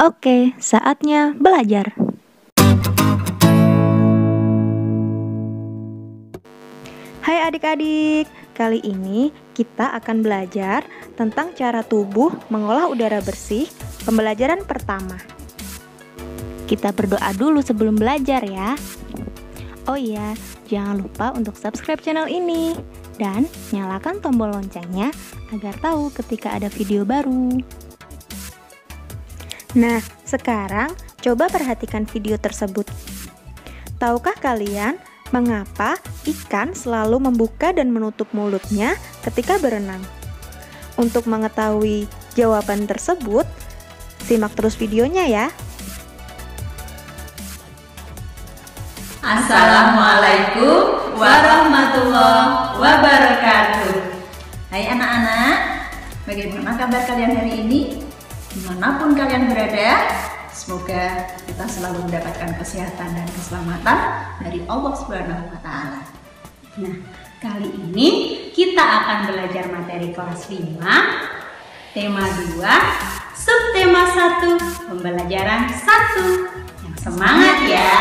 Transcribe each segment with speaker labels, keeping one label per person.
Speaker 1: Oke, saatnya belajar. Hai adik-adik, kali ini kita akan belajar tentang cara tubuh mengolah udara bersih, pembelajaran pertama. Kita berdoa dulu sebelum belajar ya. Oh iya, jangan lupa untuk subscribe channel ini dan nyalakan tombol loncengnya agar tahu ketika ada video baru. Nah, sekarang coba perhatikan video tersebut. Tahukah kalian mengapa ikan selalu membuka dan menutup mulutnya ketika berenang? Untuk mengetahui jawaban tersebut, simak terus videonya ya.
Speaker 2: Assalamualaikum warahmatullahi wabarakatuh. Hai anak-anak, bagaimana kabar kalian hari ini? Dimanapun kalian berada, semoga kita selalu mendapatkan kesehatan dan keselamatan dari Allah Subhanahu wa Ta'ala. Nah, kali ini kita akan belajar materi kelas 5, tema 2, subtema 1, pembelajaran 1. Yang semangat ya!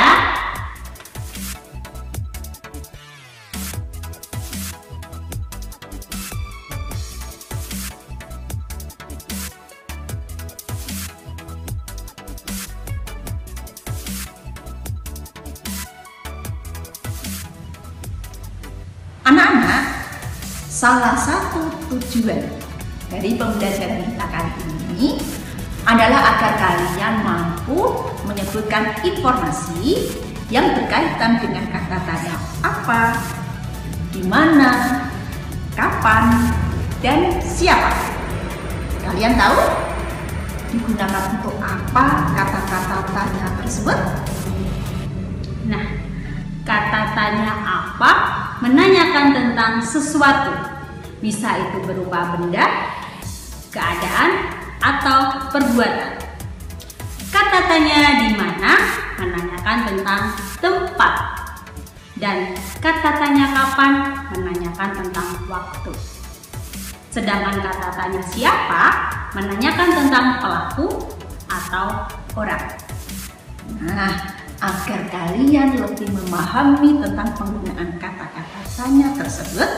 Speaker 2: Anak-anak, salah satu tujuan dari pembelajaran kita kali ini adalah agar kalian mampu menyebutkan informasi yang berkaitan dengan kata tanya apa, di mana, kapan, dan siapa. Kalian tahu digunakan untuk apa kata-kata tanya tersebut? Nah, kata tanya apa menanyakan tentang sesuatu, bisa itu berupa benda, keadaan, atau perbuatan. Kata tanya di mana menanyakan tentang tempat, dan kata tanya kapan menanyakan tentang waktu. Sedangkan kata tanya siapa menanyakan tentang pelaku atau orang. Nah, agar kalian lebih memahami tentang penggunaan kata-kata tanya tersebut,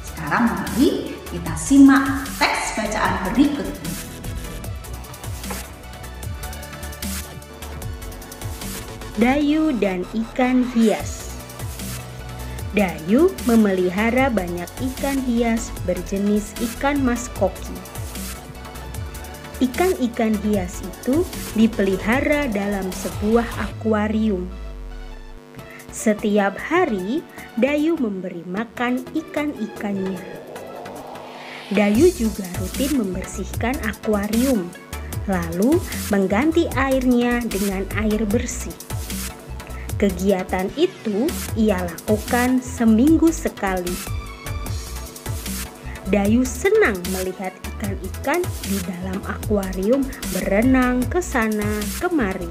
Speaker 2: sekarang mari kita simak teks bacaan berikut ini.
Speaker 1: Dayu dan ikan hias. Dayu memelihara banyak ikan hias berjenis ikan mas koki. Ikan-ikan hias itu dipelihara dalam sebuah akuarium. Setiap hari, Dayu memberi makan ikan-ikannya. Dayu juga rutin membersihkan akuarium, lalu mengganti airnya dengan air bersih. Kegiatan itu ia lakukan seminggu sekali. Dayu senang melihat ikan-ikan di dalam akuarium berenang ke sana kemari.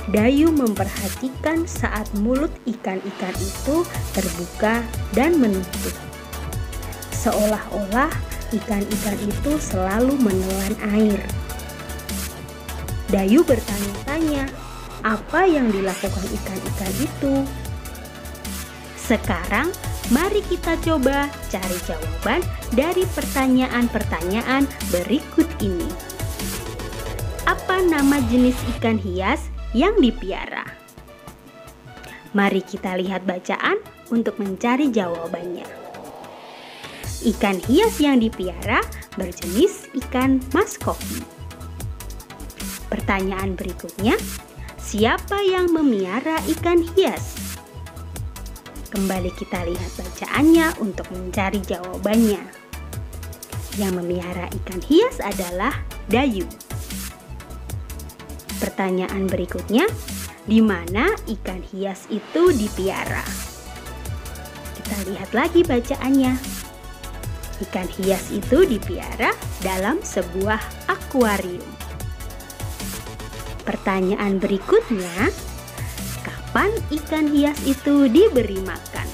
Speaker 1: Dayu memperhatikan saat mulut ikan-ikan itu terbuka dan menutup. Seolah-olah ikan-ikan itu selalu menelan air. Dayu bertanya-tanya, apa yang dilakukan ikan-ikan itu? Sekarang, mari kita coba cari jawaban dari pertanyaan-pertanyaan berikut ini. Apa nama jenis ikan hias yang dipiara? Mari kita lihat bacaan untuk mencari jawabannya. Ikan hias yang dipiara berjenis ikan mas koki. Pertanyaan berikutnya, siapa yang memelihara ikan hias? Kembali kita lihat bacaannya untuk mencari jawabannya. Yang memelihara ikan hias adalah Dayu. Pertanyaan berikutnya, di mana ikan hias itu dipiara? Kita lihat lagi bacaannya. Ikan hias itu dipiara dalam sebuah akuarium. Pertanyaan berikutnya, kapan ikan hias itu diberi makan?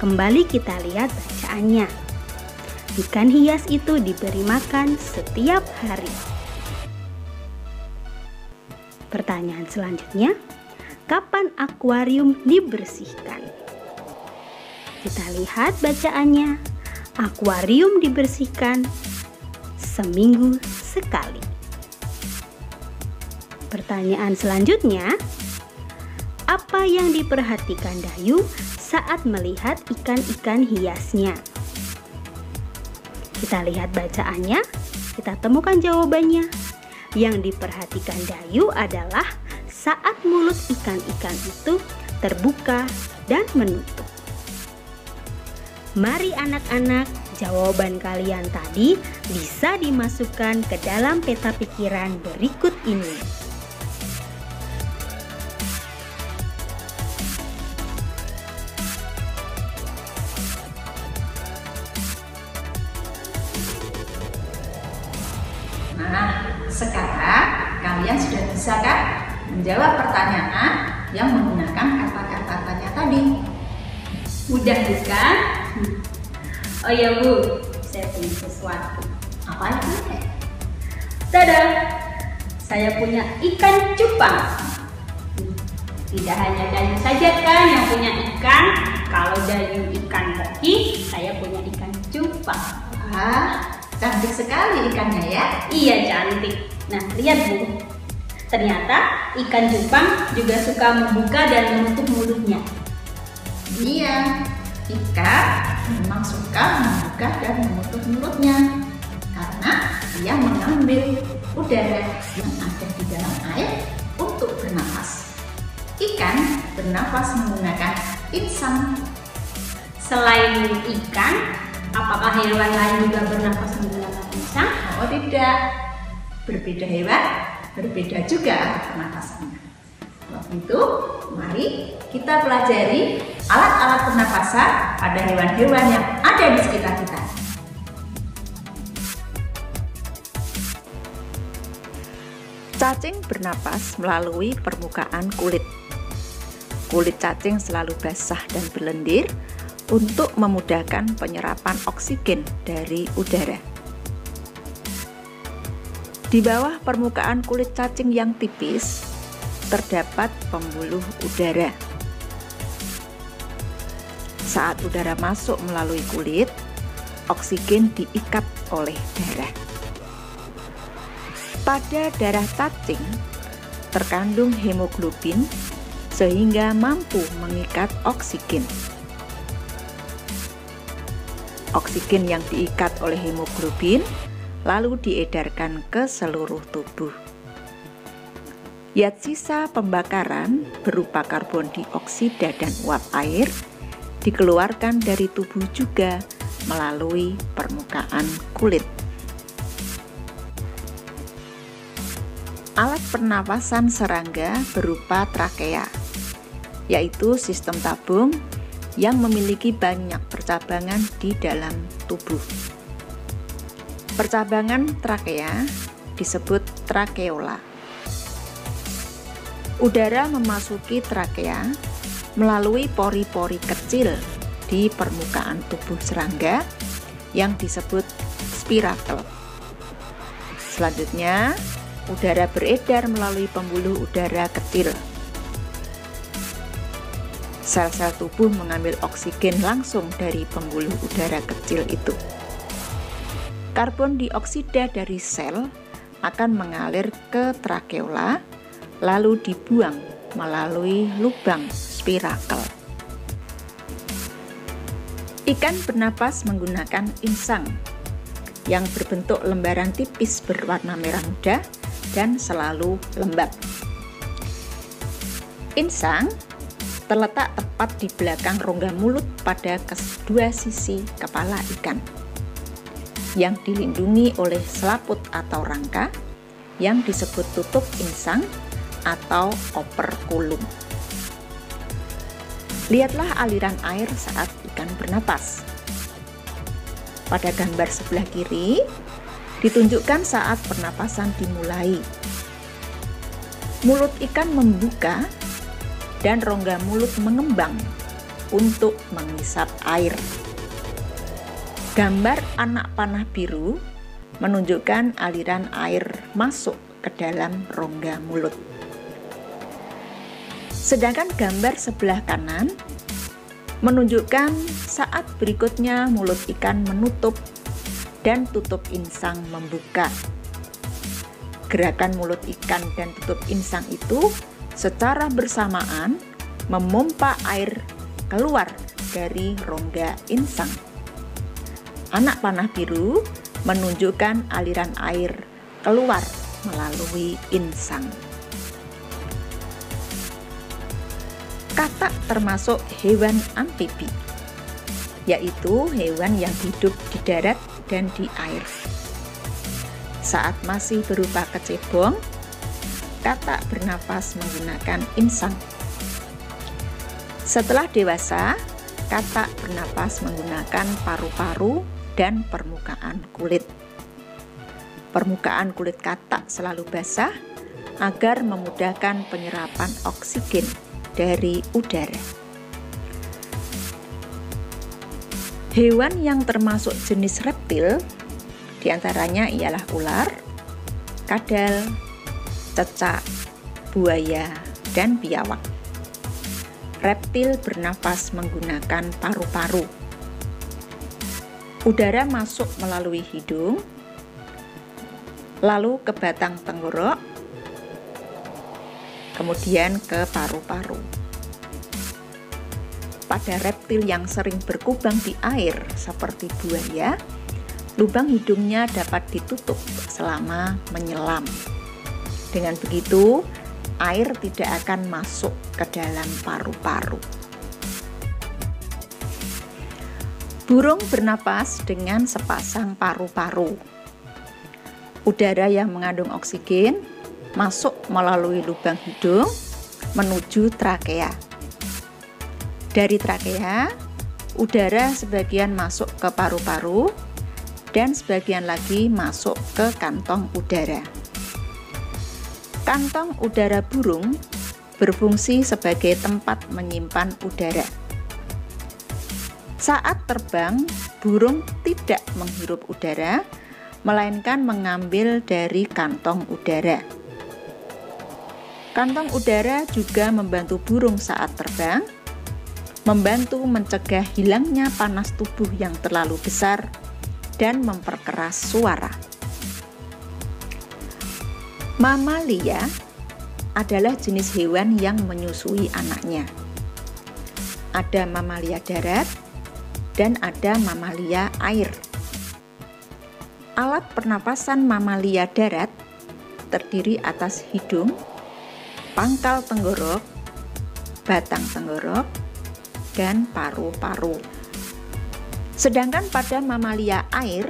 Speaker 1: Kembali kita lihat bacaannya. Ikan hias itu diberi makan setiap hari.
Speaker 3: Pertanyaan selanjutnya, kapan akuarium dibersihkan? Kita lihat bacaannya. Akuarium dibersihkan seminggu sekali. Pertanyaan selanjutnya, apa yang diperhatikan Dayu saat melihat ikan-ikan hiasnya? Kita lihat bacaannya, kita temukan jawabannya. Yang diperhatikan Dayu adalah saat mulut ikan-ikan itu terbuka dan menutup. Mari anak-anak, jawaban kalian tadi bisa dimasukkan ke dalam peta pikiran berikut ini.
Speaker 2: Nah, sekarang kalian sudah bisa kan menjawab pertanyaan yang menggunakan kata-kata tanya tadi?
Speaker 3: Mudah bukan? Oh ya Bu, saya punya sesuatu.
Speaker 2: Apa itu?
Speaker 3: Tada! Saya punya ikan cupang. Tidak hanya Dayu saja kan yang punya ikan. Kalau Dayu ikan koki, saya punya ikan cupang.
Speaker 2: Wah, cantik sekali ikannya ya.
Speaker 3: Iya, cantik. Nah, lihat Bu. Ternyata ikan cupang juga suka membuka dan menutup mulutnya.
Speaker 2: Iya, ikan memang suka membuka dan menutup mulutnya karena dia mengambil udara yang ada di dalam air untuk bernapas. Ikan bernapas menggunakan insang.
Speaker 3: Selain ikan, apakah hewan lain juga bernapas menggunakan insang?
Speaker 2: Oh tidak, berbeda hewan, berbeda juga alat pernapasannya. Kalau itu, mari kita pelajari alat-alat pernapasan pada hewan-hewan yang ada di sekitar kita. Cacing bernapas melalui permukaan kulit. Kulit cacing selalu basah dan berlendir untuk memudahkan penyerapan oksigen dari udara. Di bawah permukaan kulit cacing yang tipis, terdapat pembuluh udara. Saat udara masuk melalui kulit, oksigen diikat oleh darah. Pada darah cacing terkandung hemoglobin sehingga mampu mengikat oksigen. Oksigen yang diikat oleh hemoglobin lalu diedarkan ke seluruh tubuh. Zat sisa pembakaran berupa karbon dioksida dan uap air dikeluarkan dari tubuh juga melalui permukaan kulit. Alat pernapasan serangga berupa trakea, yaitu sistem tabung yang memiliki banyak percabangan di dalam tubuh. Percabangan trakea disebut trakeola. Udara memasuki trakea melalui pori-pori kecil di permukaan tubuh serangga yang disebut spirakel. Selanjutnya, udara beredar melalui pembuluh udara kecil. Sel-sel tubuh mengambil oksigen langsung dari pembuluh udara kecil itu. Karbon dioksida dari sel akan mengalir ke trakeola, lalu dibuang melalui lubang spirakel. Ikan bernapas menggunakan insang yang berbentuk lembaran tipis berwarna merah muda dan selalu lembab. Insang terletak tepat di belakang rongga mulut pada kedua sisi kepala ikan, yang dilindungi oleh selaput atau rangka yang disebut tutup insang atau operkulum. Lihatlah aliran air saat ikan bernapas. Pada gambar sebelah kiri ditunjukkan saat pernapasan dimulai. Mulut ikan membuka dan rongga mulut mengembang untuk mengisap air. Gambar anak panah biru menunjukkan aliran air masuk ke dalam rongga mulut. Sedangkan gambar sebelah kanan menunjukkan saat berikutnya mulut ikan menutup dan tutup insang membuka. Gerakan mulut ikan dan tutup insang itu secara bersamaan memompa air keluar dari rongga insang. Anak panah biru menunjukkan aliran air keluar melalui insang. Katak termasuk hewan amfibi, yaitu hewan yang hidup di darat dan di air. Saat masih berupa kecebong, katak bernapas menggunakan insang. Setelah dewasa, katak bernapas menggunakan paru-paru dan permukaan kulit. Permukaan kulit katak selalu basah agar memudahkan penyerapan oksigen dari udara. Hewan yang termasuk jenis reptil diantaranya ialah ular, kadal, cecak, buaya, dan biawak. Reptil bernapas menggunakan paru-paru. Udara masuk melalui hidung, lalu ke batang tenggorok, kemudian ke paru-paru. Pada reptil yang sering berkubang di air seperti buaya, lubang hidungnya dapat ditutup selama menyelam. Dengan begitu, air tidak akan masuk ke dalam paru-paru. Burung bernapas dengan sepasang paru-paru. Udara yang mengandung oksigen masuk melalui lubang hidung menuju trakea. Dari trakea, udara sebagian masuk ke paru-paru dan sebagian lagi masuk ke kantong udara. Kantong udara burung berfungsi sebagai tempat menyimpan udara. Saat terbang, burung tidak menghirup udara, melainkan mengambil dari kantong udara. Kantong udara juga membantu burung saat terbang, membantu mencegah hilangnya panas tubuh yang terlalu besar, dan memperkeras suara. Mamalia adalah jenis hewan yang menyusui anaknya. Ada mamalia darat dan ada mamalia air. Alat pernapasan mamalia darat terdiri atas hidung, pangkal tenggorok, batang tenggorok, dan paru-paru. Sedangkan pada mamalia air,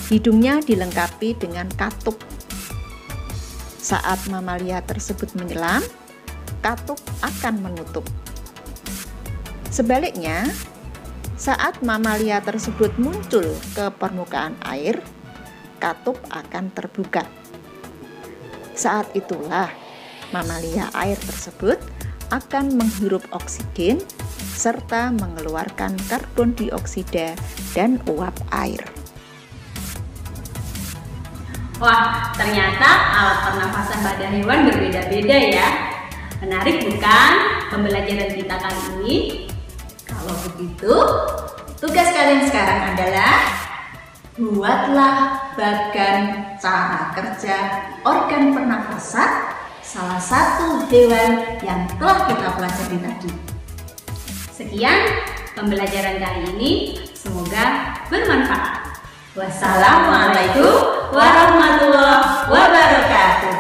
Speaker 2: hidungnya dilengkapi dengan katup. Saat mamalia tersebut menyelam, katup akan menutup. Sebaliknya, saat mamalia tersebut muncul ke permukaan air, katup akan terbuka. Saat itulah mamalia air tersebut akan menghirup oksigen serta mengeluarkan karbon dioksida dan uap air.
Speaker 3: Wah, ternyata alat pernafasan pada hewan berbeda-beda ya. Menarik bukan pembelajaran kita kali ini?
Speaker 2: Kalau begitu, tugas kalian sekarang adalah buatlah bagan cara kerja organ pernafasan salah satu hewan yang telah kita pelajari tadi.
Speaker 3: Sekian pembelajaran kali ini, semoga bermanfaat.
Speaker 2: Wassalamualaikum warahmatullahi wabarakatuh.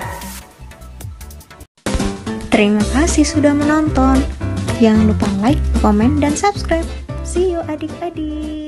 Speaker 1: Terima kasih sudah menonton. Jangan lupa like, komen, dan subscribe. See you adik-adik.